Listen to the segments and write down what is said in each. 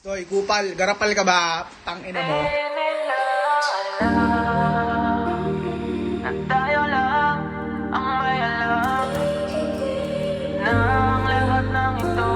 Stoy, kupal, garapal ka ba? Tangina mo. Tayo lang ang may alam ng lahat ng ito.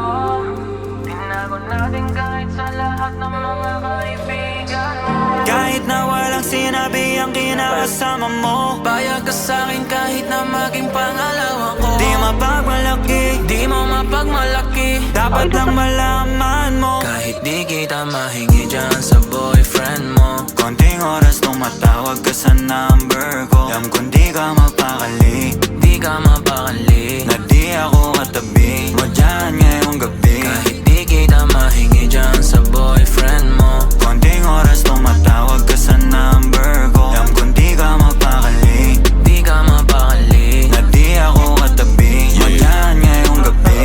Tinago natin kahit sa lahat ng mga kaibigan mo. Kahit na walang sinabi ang kinakasama mo, payag ka sa'kin kahit na maging pangalawa ko. Di mapagmalaki, di mo mapagmalaki, dapat lang malaman mo. Kahit di kita mahingi dyan sa boyfriend mo, konting oras tumatawag ka sa number ko. Alam kong di ka mapakali, di ka mapakali, na di ako katabi mo dyan ngayong gabi. Kahit di kita mahingi dyan sa boyfriend mo, konting oras tumatawag ka sa number ko. Alam kong di ka mapakali, di ka mapakali, na di ako katabi mo dyan ngayong gabi.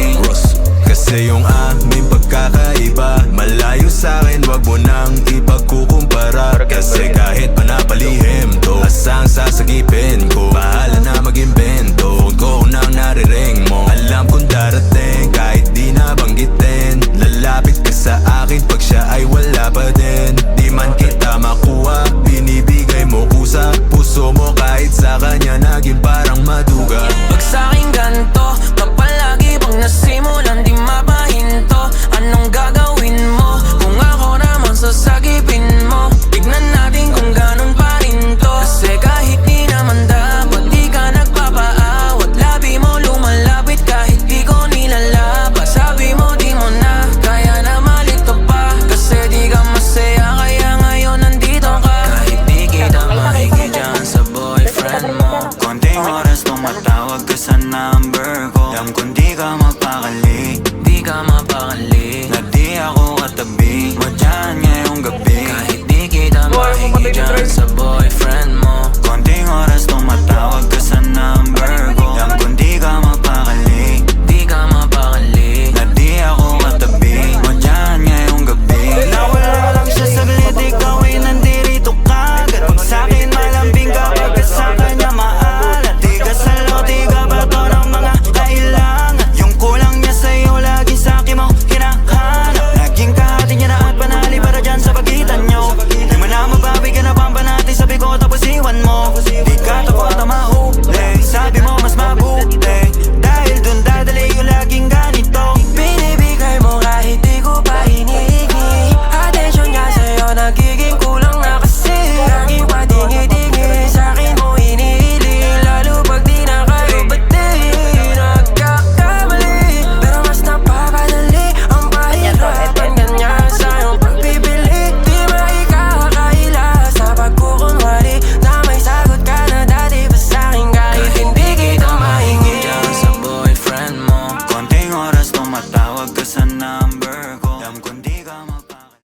Kasi yung aming pagkakaiba malayo sa'kin, wag mo nang ipagkukumpara. Kasi kahit panapalihim to, asang sasagipin ko, bahala na mag-invento. Phone ko nang nariring mo, alam kong darating kahit di nabanggitin. Lalapit ka sa akin pag siya ay wala pa din. Di man kita makuha, binibigay mo kusa. Puso mo kahit sa kanya naging parang maduga. Pag sa'king ganto, kapalagi bang nasimulan di mapahinto. Anong gagawin mo kung ako naman sasagipin mo? Tignan natin kung ganun pa rin to. Kasi kahit di naman dapat, di ka nagpapaawat. Labi mo lumalapit kahit di ko nilalabas. Sabi mo di mo na kaya na malito pa, kasi di ka masaya kaya ngayon nandito ka. Kahit di kita mahingi dyan sa boyfriend mo, konting oras tumatawag ka sa number ko. Alam kong di ka mapakali, di ka mapakali, na di ako katabi mo dyan ngayong gabi. Kahit di kita mahingi dyan sa boyfriend mo, konting oras tumatawag ka sa number ko.